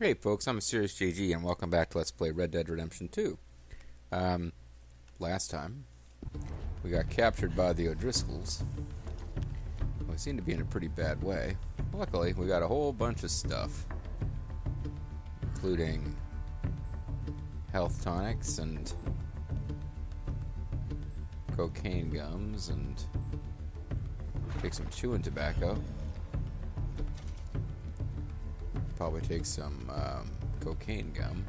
Hey folks, I'm a Serious JG and welcome back to Let's Play Red Dead Redemption 2. Last time, we got captured by the O'Driscolls. We seem to be in a pretty bad way. Luckily, we got a whole bunch of stuff, including health tonics and cocaine gums and take some chewing tobacco. Probably take some cocaine gum.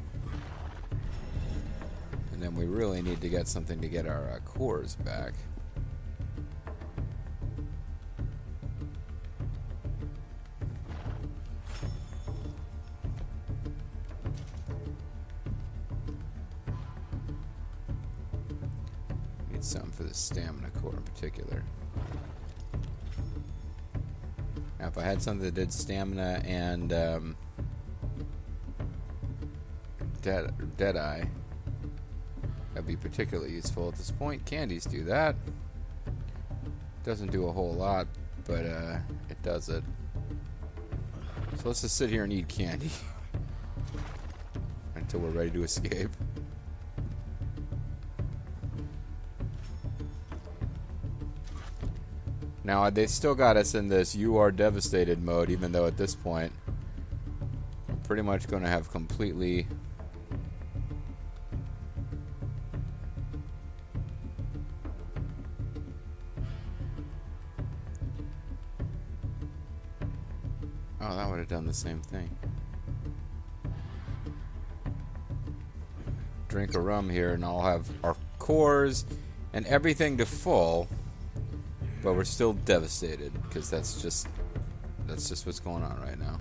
And then we really need to get something to get our cores back. Need something for the stamina core in particular. Now, if I had something that did stamina and Deadeye, that'd be particularly useful at this point. Candies do that. Doesn't do a whole lot, but it does it. So let's just sit here and eat candy until we're ready to escape. Now, they still got us in this "you are devastated" mode, even though at this point I'm pretty much going to have completely oh, that would have done the same thing. Drink a rum here and I'll have our cores and everything to full. But we're still devastated because that's just what's going on right now.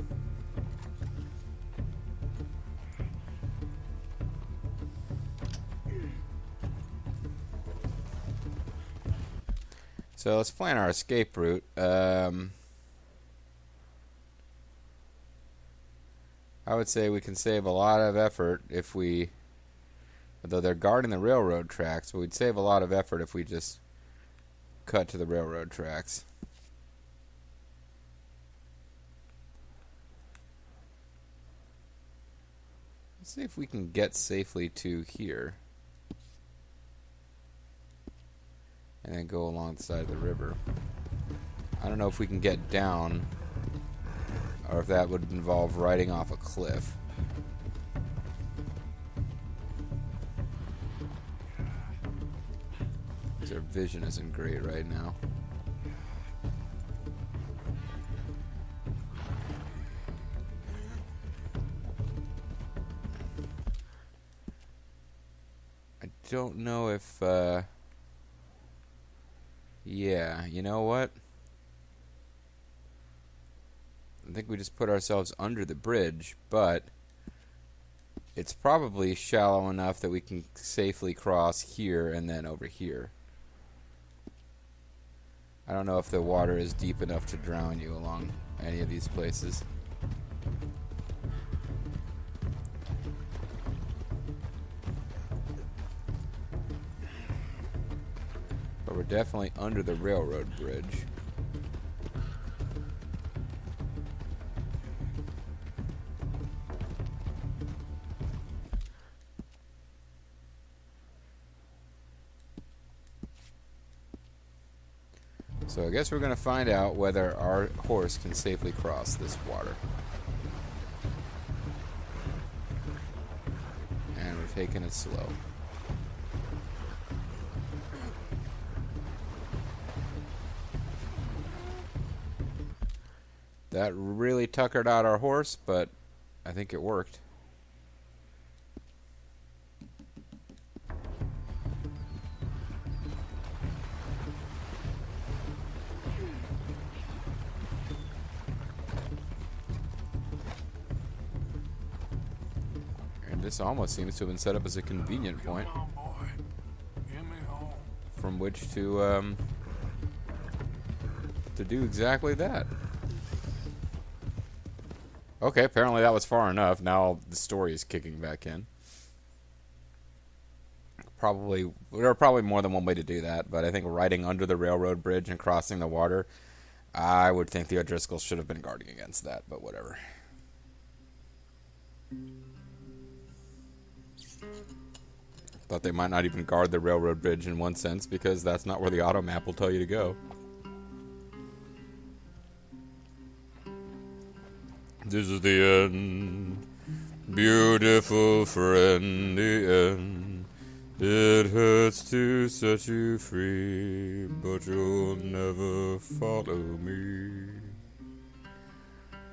So let's plan our escape route. I would say we can save a lot of effort if we, although they're guarding the railroad tracks, but we'd save a lot of effort if we just cut to the railroad tracks. Let's see if we can get safely to here and then go alongside the river. I don't know if we can get down or if that would involve riding off a cliff. Their vision isn't great right now. I don't know if yeah, you know what? I think we just put ourselves under the bridge, but it's probably shallow enough that we can safely cross here and then over here. I don't know if the water is deep enough to drown you along any of these places. But we're definitely under the railroad bridge. So I guess we're going to find out whether our horse can safely cross this water. And we're taking it slow. That really tuckered out our horse, but I think it worked. This almost seems to have been set up as a convenient point from which to do exactly that. Okay, apparently that was far enough. Now the story is kicking back in. There are probably more than one way to do that, but I think riding under the railroad bridge and crossing the water, I would think the O'Driscolls should have been guarding against that, but whatever. Thought they might not even guard the railroad bridge in one sense, because that's not where the auto map will tell you to go. This is the end, beautiful friend, the end. It hurts to set you free, but you'll never follow me.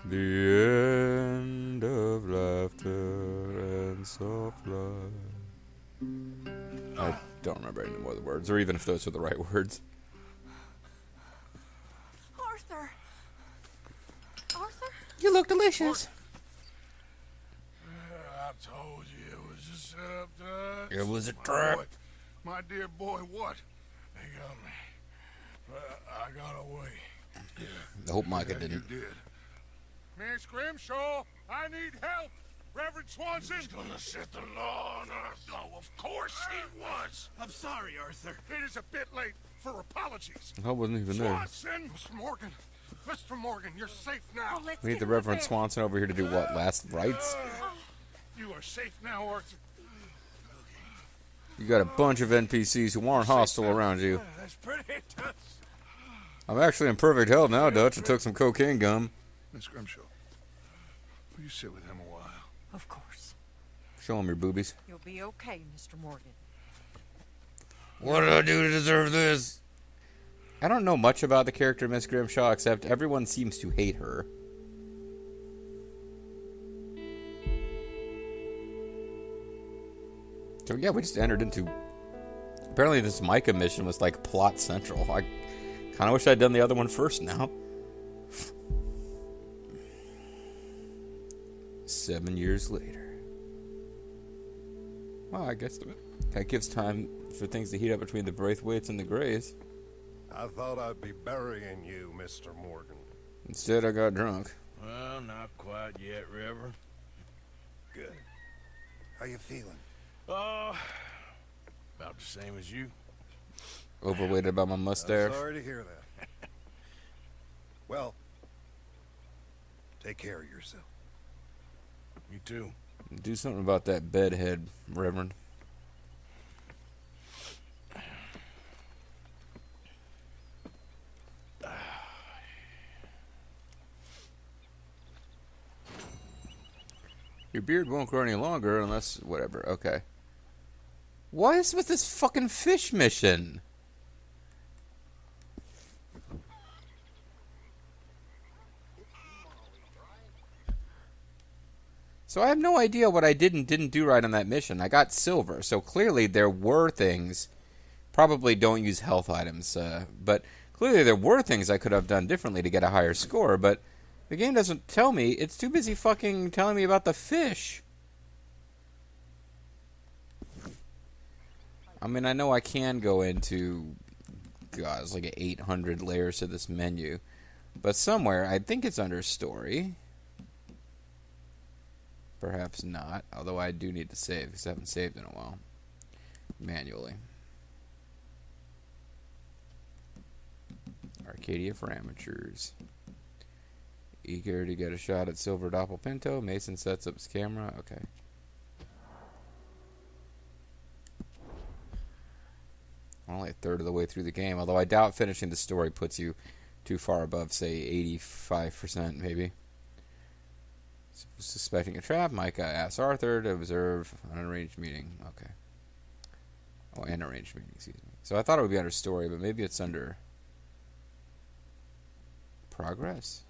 The end of laughter and soft life. I don't remember any more of the words, or even if those are the right words. Arthur! Arthur? You look delicious. I told you it was a setup, Dutch. It was a trap. Boy, my dear boy, what? They got me. But I got away. I hope Micah Yeah, didn't. you did. Miss Grimshaw, I need help. Reverend Swanson. He's gonna set the law on us. Oh, of course he was. I'm sorry, Arthur. It is a bit late for apologies. I wasn't even there. Swanson! Mr. Morgan. Mr. Morgan, you're safe now. Oh, let's We need get the him Reverend there. Swanson over here to do what? Last rites? You are safe now, Arthur. You got a bunch of NPCs who aren't hostile around you. That's pretty tough. I'm actually in perfect health now, Dutch. I took some cocaine gum. Miss Grimshaw, will you sit with him a while? Of course. Show him your boobies. You'll be okay, Mr. Morgan. What did I do to deserve this? I don't know much about the character Miss Grimshaw, except everyone seems to hate her. So yeah, we just entered into... Apparently this Micah mission was like plot central. I kind of wish I'd done the other one first now. 7 years later. Well, I guess that gives time for things to heat up between the Braithwaites and the Greys. I thought I'd be burying you, Mr. Morgan. Instead, I got drunk. Well, not quite yet, Reverend. Good. How you feeling? Oh, about the same as you. Overweighted by my mustache. I'm sorry to hear that. Well, take care of yourself. You too. Do something about that bedhead, Reverend. Your beard won't grow any longer unless... Whatever, okay. What is with this fucking fish mission? So I have no idea what I did and didn't do right on that mission. I got silver, so clearly there were things... Probably don't use health items, but clearly there were things I could have done differently to get a higher score, but the game doesn't tell me. It's too busy fucking telling me about the fish. I mean, I know I can go into... God, it's like 800 layers to this menu. But somewhere, I think it's under story. Perhaps not, although I do need to save, because I haven't saved in a while. Manually. Arcadia for amateurs. Eager to get a shot at Silver Doppelpinto. Mason sets up his camera. Okay. Only a third of the way through the game, although I doubt finishing the story puts you too far above, say, 85% maybe. Suspecting a trap, Micah asks Arthur to observe an arranged meeting. Okay. Oh, an arranged meeting, excuse me. So I thought it would be under story, but maybe it's under... Progress?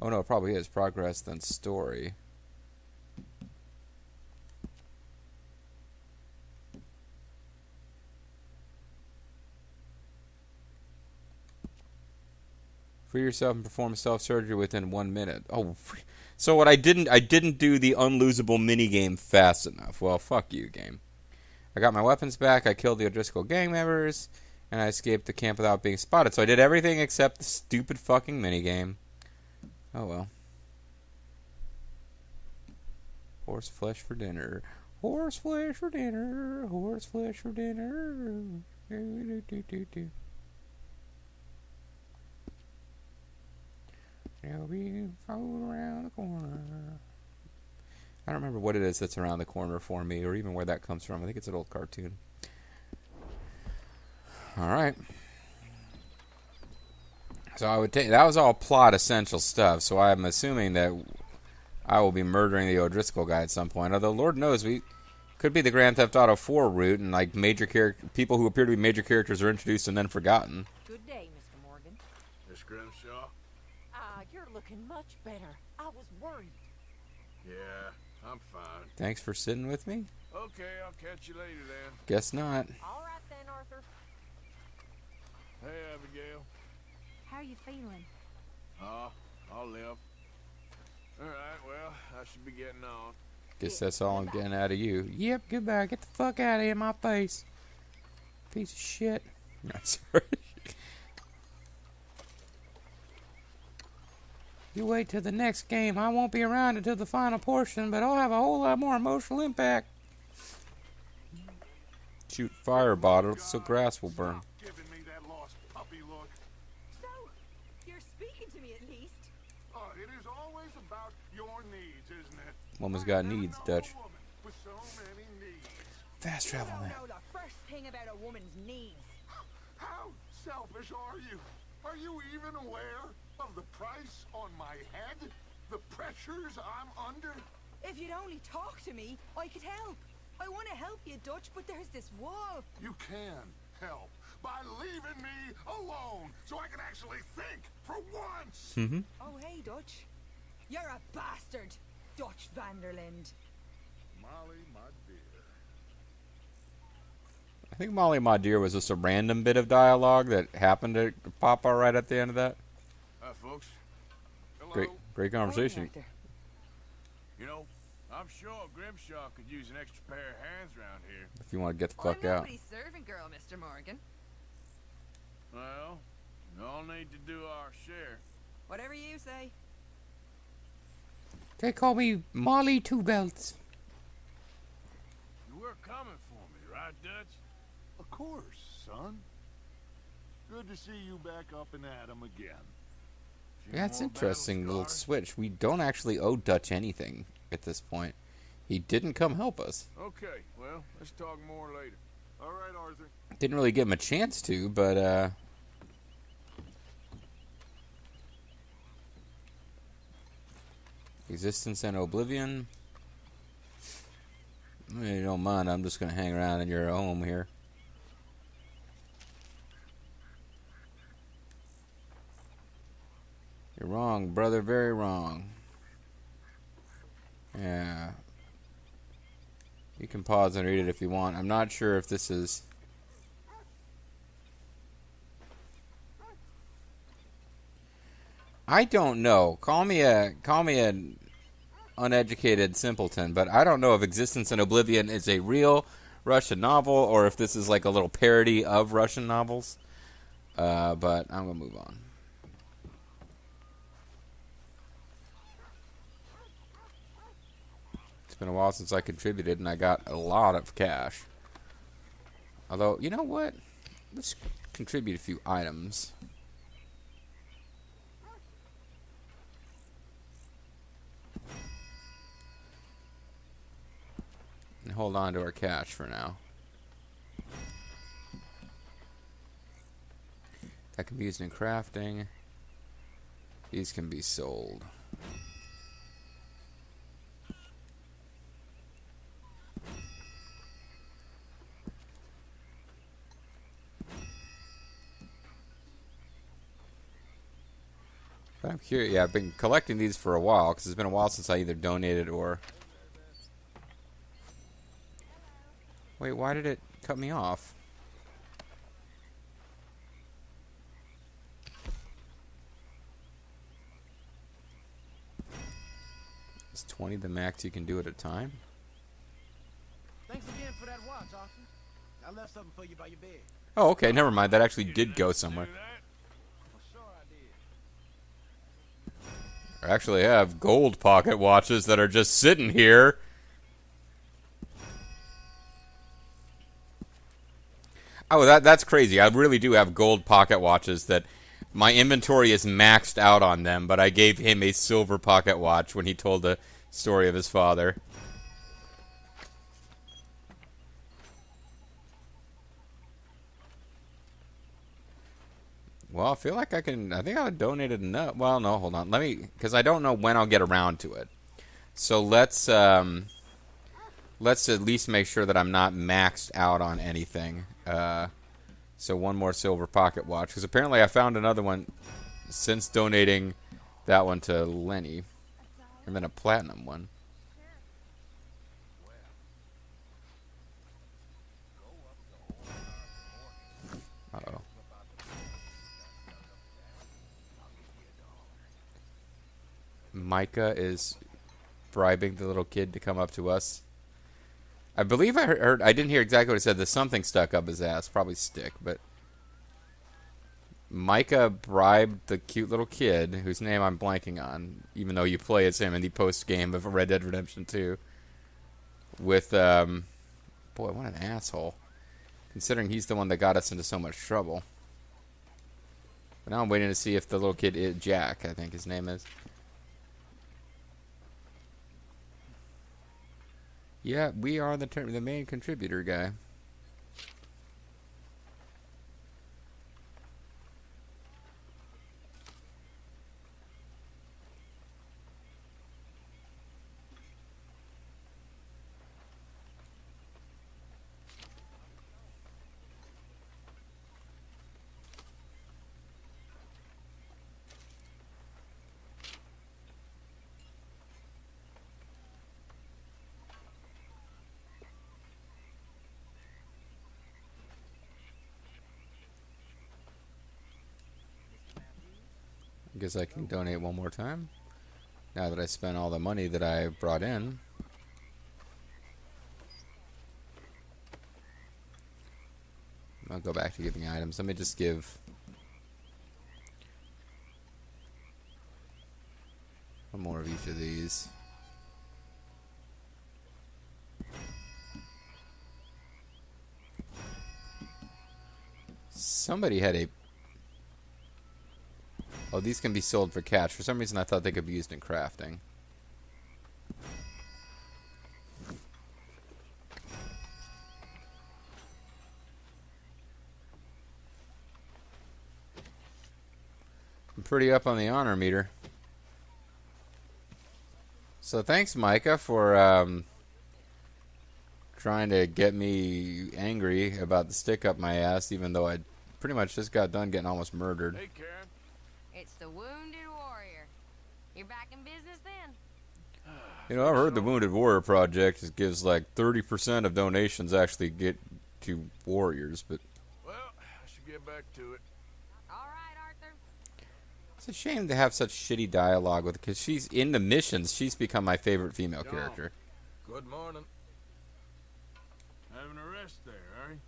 Oh no, it probably is. Progress, then story. Free yourself and perform self-surgery within 1 minute. Oh, so what I didn't do the unlosable minigame fast enough. Well, fuck you, game. I got my weapons back, I killed the O'Driscoll gang members, and I escaped the camp without being spotted. So I did everything except the stupid fucking minigame. Oh well. Horse flesh for dinner. Horse flesh for dinner. Horse flesh for dinner. There'll be food around the corner. I don't remember what it is that's around the corner for me, or even where that comes from. I think it's an old cartoon. All right. So I would take that was all plot essential stuff. So I'm assuming that I will be murdering the O'Driscoll guy at some point. Although Lord knows we could be the Grand Theft Auto 4 route, and like people who appear to be major characters are introduced and then forgotten. Good day, Mr. Morgan. Miss Grimshaw? You're looking much better. I was worried. Yeah, I'm fine. Thanks for sitting with me. Okay, I'll catch you later then. Guess not. All right then, Arthur. Hey, Abigail. How are you feeling? I'll live. Alright, well, I should be getting on. Guess that's all I'm getting out of you. Yep, goodbye. Get the fuck out of here, my face. Piece of shit. No, sorry. You wait till the next game. I won't be around until the final portion, but I'll have a whole lot more emotional impact. Shoot fire bottles so grass will burn. Stop giving me that lost puppy look. So, you're speaking to me at least. Oh, it is always about your needs, isn't it? Woman's got needs, Dutch. Woman with so many needs. Fast travel, man. No, the first thing about a woman's needs. How selfish are you? Are you even aware of the price on my head? The pressures I'm under? If you'd only talk to me, I could help. I want to help you, Dutch, but there's this wall. You can help by leaving me alone so I can actually think for once. Oh, hey, Dutch. You're a bastard, Dutch Vanderland. Molly, my dear. I think Molly, my dear, was just a random bit of dialogue that happened to pop out right at the end of that. Hi, folks. Hello. Great conversation. Arthur. You know, I'm sure Grimshaw could use an extra pair of hands around here. If you want to get the fuck I'm out. nobody's servant girl, Mr. Morgan. Well, we all need to do our share. Whatever you say. They call me Molly Two Belts. You were coming for me, right, Dutch? Of course, son. Good to see you back up and at 'em again. Few Yeah, it's more interesting battle little scars? switch. We don't actually owe Dutch anything at this point. He didn't come help us. Okay, well, let's talk more later. All right, Arthur. Didn't really give him a chance to, but Existence and Oblivion. You don't mind, I'm just gonna hang around in your home here. You're wrong, brother, very wrong. Yeah. You can pause and read it if you want. I'm not sure if this is... I don't know. Call me an uneducated simpleton, but I don't know if Existence and Oblivion is a real Russian novel or if this is like a little parody of Russian novels. But I'm gonna move on. It's been a while since I contributed, and I got a lot of cash. Although, you know what? Let's contribute a few items. And hold on to our cash for now. That can be used in crafting. These can be sold. But I'm curious. Yeah, I've been collecting these for a while because it's been a while since I either donated or... Wait, why did it cut me off? Is 20 the max you can do at a time? Thanks again for that watch, Austin. I left something for you by your bed. Oh, okay, never mind. That actually did go somewhere. Do that? Well, sure I did. I actually have gold pocket watches that are just sitting here. Oh, that's crazy. I really do have gold pocket watches that My inventory is maxed out on them, but I gave him a silver pocket watch when he told the story of his father. Well, I feel like I think I donated enough. Well, no, hold on. Let me, because I don't know when I'll get around to it. So let's at least make sure that I'm not maxed out on anything. So one more silver pocket watch, because apparently I found another one since donating that one to Lenny, and then a platinum one. Uh-oh. Micah is bribing the little kid to come up to us. I believe I heard, I didn't hear exactly what it said. There's something stuck up his ass, probably stick, but Micah bribed the cute little kid, whose name I'm blanking on, even though you play as him in the post-game of Red Dead Redemption 2, with, boy, what an asshole, considering he's the one that got us into so much trouble. But now I'm waiting to see if the little kid is Jack, I think his name is. Yeah, we are the main contributor guy. Guess I can donate one more time. Now that I spent all the money that I brought in. I'll go back to giving items. Let me just give one more of each of these. Somebody had a... Oh, these can be sold for cash. For some reason, I thought they could be used in crafting. I'm pretty up on the honor meter. So thanks, Micah, for trying to get me angry about the stick up my ass, even though I pretty much just got done getting almost murdered. Hey, Karen. It's the Wounded Warrior. You're back in business then? You know, I've heard the Wounded Warrior Project gives like 30% of donations actually get to warriors, but... Well, I should get back to it. All right, Arthur. It's a shame to have such shitty dialogue with her, because she's in the missions. She's become my favorite female John. character. Good morning. Having a rest there, are you?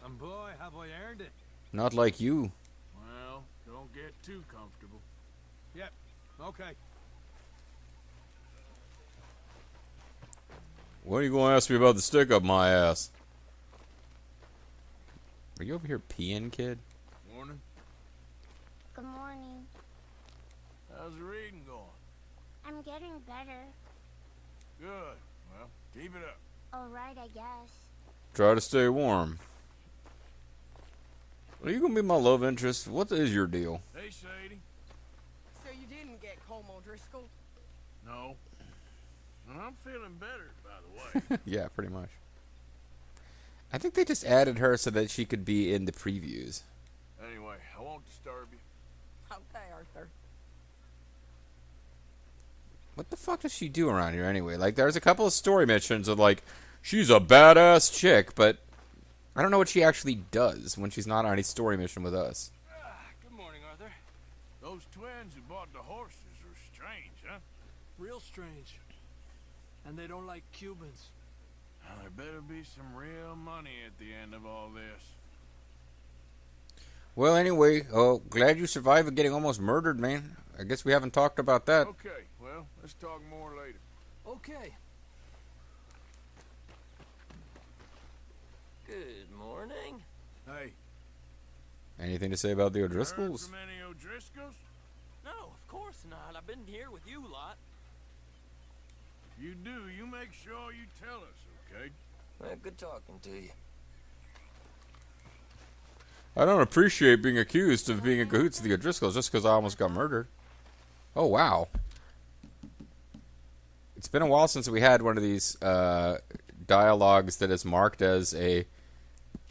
And boy, have I earned it. Not like you. Well, don't get too comfortable. Yep, okay. When are you going to ask me about the stick up my ass? Are you over here peeing, kid? Morning. Good morning. How's the reading going? I'm getting better. Good. Well, keep it up. Alright, I guess. Try to stay warm. Are you going to be my love interest? What is your deal? Hey, Sadie. So you didn't get Como Driscoll? No. And I'm feeling better, by the way. Yeah, pretty much. I think they just added her so that she could be in the previews. Anyway, I won't disturb you. Okay, Arthur. What the fuck does she do around here anyway? Like, there's a couple of story missions of, like, she's a badass chick, but I don't know what she actually does when she's not on any story mission with us. Good morning, Arthur. Those twins who bought the horses are strange, huh? Real strange. And they don't like Cubans. Well, there better be some real money at the end of all this. Well, anyway, glad you survived and getting almost murdered, man. I guess we haven't talked about that. Okay, well, let's talk more later. Okay. Good morning. Hey, Anything to say about the heard O'Driscolls? from any O'Driscolls? No, of course not. I've been here with you lot. If you do, you make sure you tell us, okay? Well, good talking to you. I don't appreciate being accused of being in cahoots with the O'Driscolls just because I almost got murdered. Oh, wow. It's been a while since we had one of these dialogues that is marked as a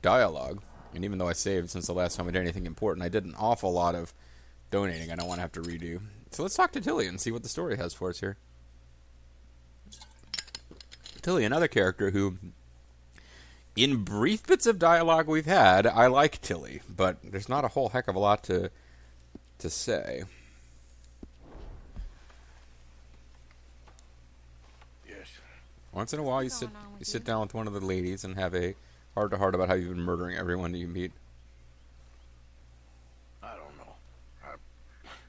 dialogue. And even though I saved since the last time I did anything important, I did an awful lot of donating I don't want to have to redo. So let's talk to Tilly and see what the story has for us here. Tilly, another character who, in brief bits of dialogue we've had, I like Tilly, but there's not a whole heck of a lot to say. Yes. Once in a while, you sit down with one of the ladies and have a heart-to-heart about how you've been murdering everyone that you meet. I don't know.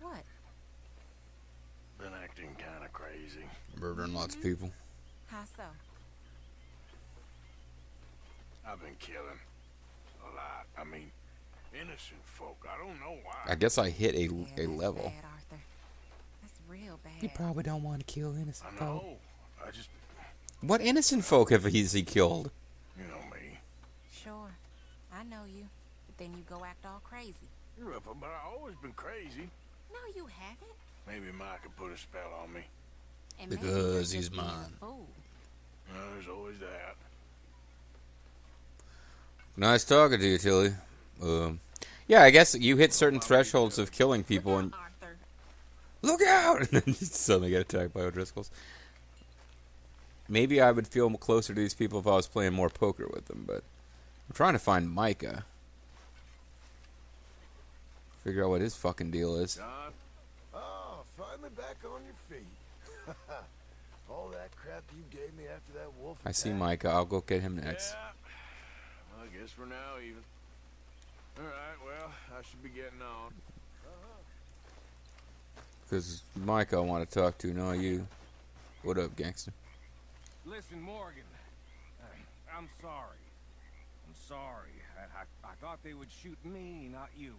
What? Been acting kind of crazy. Murdering lots of people. How so? I've been killing a lot. I mean, innocent folk. I don't know why. I guess I hit a That's level. bad, Arthur. That's real bad. You probably don't want to kill innocent I folk. know. I just, What innocent folk have he killed? you know me. Sure. I know you. But then you go act all crazy. You're up, but I've always been crazy. No, you haven't. Maybe Mike could put a spell on me. And maybe Because you're he's just being a mine. fool. There's always that. Nice talking to you, Tilly. Yeah, I guess you hit certain thresholds of killing people and... Arthur. Look out! And then you suddenly get attacked by O'Driscolls. Maybe I would feel closer to these people if I was playing more poker with them, but... I'm trying to find Micah. Figure out what his fucking deal is. John? Oh, finally back on your feet. All that crap you gave me after that wolf I see attack. Micah. I'll go get him next. Yeah. Well, I guess we're now even. Alright, well, I should be getting on. Because Micah I want to talk to, not you. What up, gangster? Listen, Morgan. I'm sorry. I'm sorry. I thought they would shoot me, not you.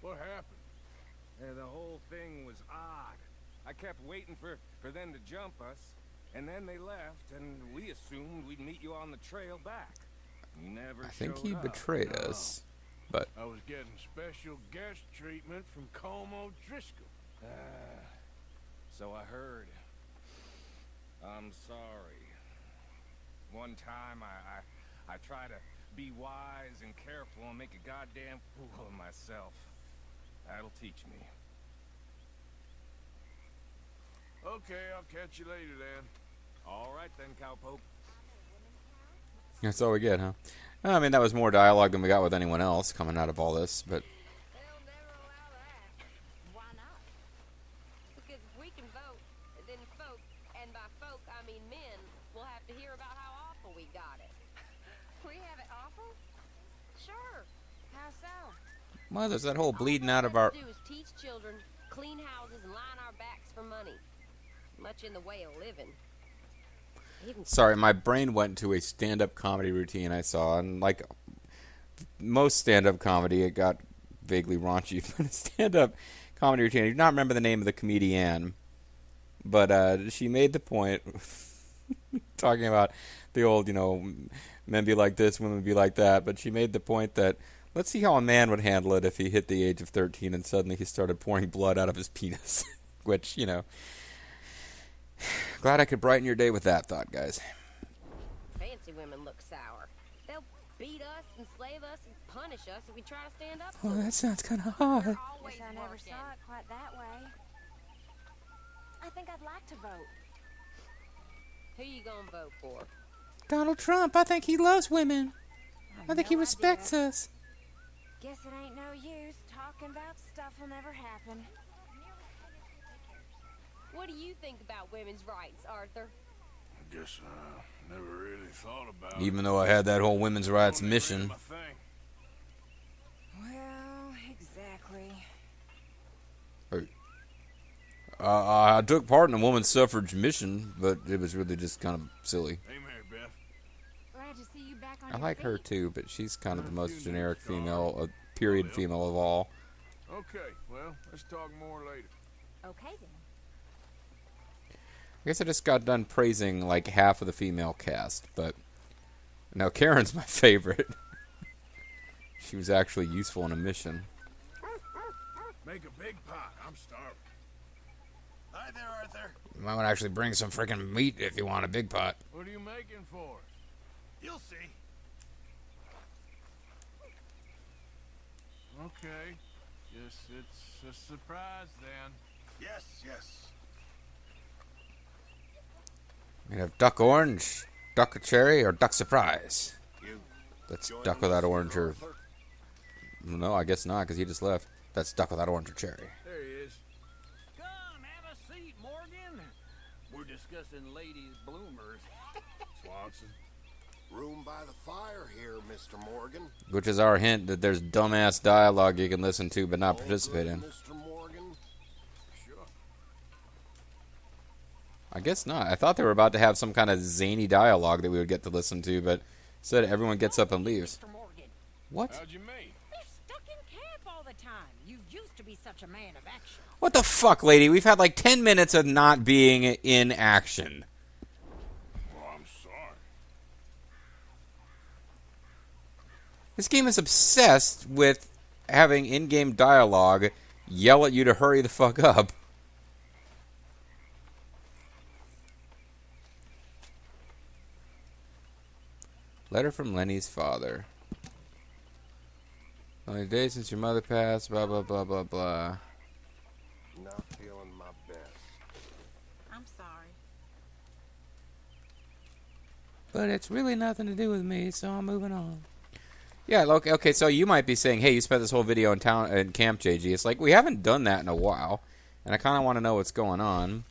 What happened? The whole thing was odd. I kept waiting for them to jump us, and then they left, and we assumed we'd meet you on the trail back. You never I think showed he up. betrayed us, but... I was getting special guest treatment from Como Driscoll. So I heard. I'm sorry. One time I try to be wise and careful and make a goddamn fool of myself. That'll teach me. Okay, I'll catch you later then. All right then, Cowpoke. That's all we get, huh? I mean, that was more dialogue than we got with anyone else coming out of all this, but... They'll never allow that. Why not? Because if we can vote, then folk, and by folk I mean men, will have to hear about how awful we got it. We have it awful? Sure. How so? Well, there's that whole bleeding All out of we our... have to do is teach children, clean houses, and line our backs for money. Much in the way of living. Even Sorry, my brain went to a stand-up comedy routine I saw, and like most stand-up comedy, it got vaguely raunchy. But a stand-up comedy routine, I do not remember the name of the comedian, but she made the point, talking about the old, men be like this, women be like that, but she made the point that, let's see how a man would handle it if he hit the age of 13 and suddenly he started pouring blood out of his penis, which, glad I could brighten your day with that thought, guys. fancy women look sour. They'll beat us, enslave us, and punish us if we try to stand up to Well, them. that sounds kind of hard. They're always Guess I never working. saw it quite that way. I think I'd like to vote. Who you gonna vote for? Donald Trump, I think he loves women. I think he no respects idea. us. Guess it ain't no use. Talking about stuff will never happen. What do you think about women's rights, Arthur? I guess I never really thought about Even though I had that whole women's rights Never mission. really my thing. Well, exactly. I took part in a women's suffrage mission, but it was really just kind of silly. Hey, Mary Beth. Glad to see you back on I your like her feet. too, but she's kind of the most generic female, period female of all. Okay, well, let's talk more later. Okay, then. I guess I just got done praising like half of the female cast, but now Karen's my favorite. She was actually useful in a mission. Make a big pot. I'm starving. Hi there, Arthur. You might want to actually bring some freaking meat if you want a big pot. What are you making for? You'll see. Okay. Guess it's a surprise then. Yes, yes. We have duck orange, duck cherry, or duck surprise. You That's join duck us without here, orange or... Arthur? No, I guess not, because he just left. That's duck without orange or cherry. There he is. Come, have a seat, Morgan. We're discussing ladies' bloomers. Swanson. Room by the fire here, Mr. Morgan. Which is our hint that there's dumbass dialogue you can listen to but not All participate good, in. Mr. Morgan. Sure. I guess not. I thought they were about to have some kind of zany dialogue that we would get to listen to, but instead everyone gets up and leaves. Mr. Morgan, What? How'd you mean? you're stuck in camp all the time. You used to be such a man of action. What the fuck, lady? We've had like 10 minutes of not being in action. Oh, I'm sorry. This game is obsessed with having in-game dialogue yell at you to hurry the fuck up. Letter from Lenny's father. Only days since your mother passed, blah, blah, blah, blah, blah. Not feeling my best. I'm sorry. But it's really nothing to do with me, so I'm moving on. Yeah, okay, so you might be saying, hey, you spent this whole video in Camp JG. It's like, we haven't done that in a while, and I kind of want to know what's going on.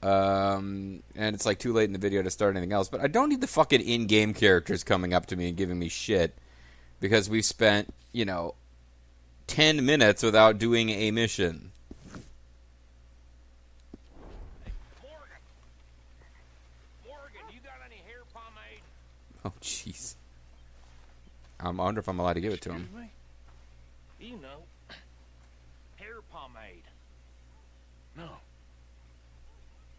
And it's like too late in the video to start anything else, but I don't need the fucking in-game characters coming up to me and giving me shit, because we've spent, 10 minutes without doing a mission. Morgan, you got any hair pomade? Oh, jeez. I wonder if I'm allowed to give it to him. Excuse me? You know, hair pomade. No.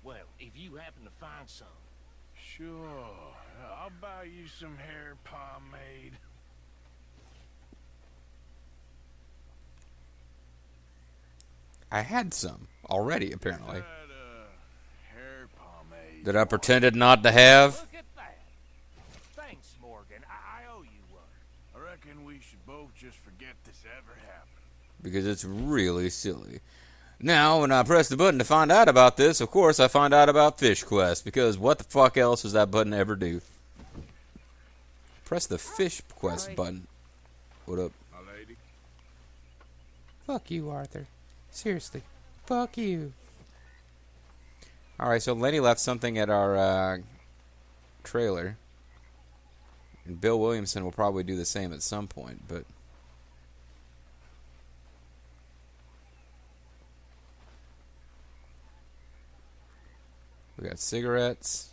Well, if you happen to find some. Sure. I'll buy you some hair pomade. I had some already, apparently. Hair pomade. That I pretended not to have. Look at that. Thanks, Morgan. I owe you one. I reckon we should both just forget this ever happened. Because it's really silly. Now, when I press the button to find out about this, of course I find out about Fish Quest, because what the fuck else does that button ever do? Press the Fish Quest button. What up? My lady. Fuck you, Arthur. Seriously. Fuck you. Alright, so Lenny left something at our trailer. And Bill Williamson will probably do the same at some point, but... We got cigarettes.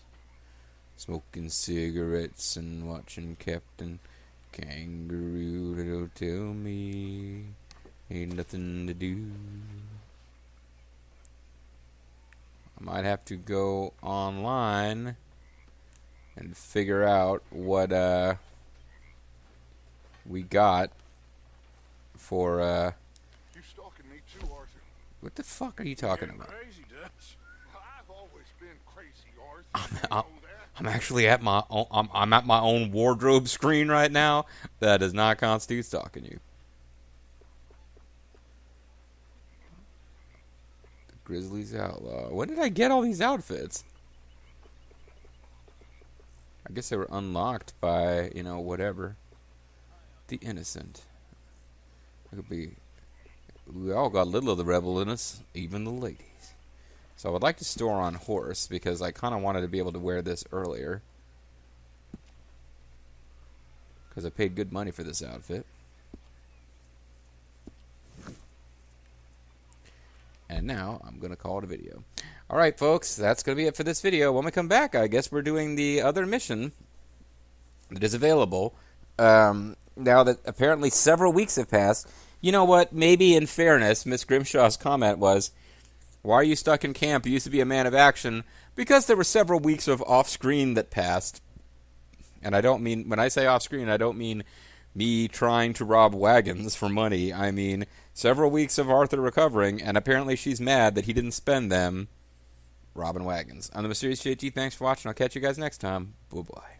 Smoking cigarettes and watching Captain Kangaroo. It'll tell me ain't nothing to do. I might have to go online and figure out what we got for You stalking me too, Arthur. what the fuck are you talking about? Crazy, Dutch. I've always been crazy, Arthur. You know that. I'm actually at my own, I'm at my own wardrobe screen right now. That does not constitute stalking you. The Grizzlies Outlaw. When did I get all these outfits? I guess they were unlocked by, whatever. The Innocent. It could be. We all got a little of the rebel in us, even the ladies. So I would like to store on horse because I kind of wanted to be able to wear this earlier. Because I paid good money for this outfit. And now I'm going to call it a video. Alright folks, that's going to be it for this video. When we come back, I guess we're doing the other mission that is available. Now that apparently several weeks have passed, you know what? Maybe in fairness, Miss Grimshaw's comment was, why are you stuck in camp? You used to be a man of action. Because there were several weeks of off-screen that passed. And I don't mean, when I say off-screen, I don't mean me trying to rob wagons for money. I mean several weeks of Arthur recovering, and apparently she's mad that he didn't spend them robbing wagons. I'm the Mysterious JT. Thanks for watching. I'll catch you guys next time. Bye-bye.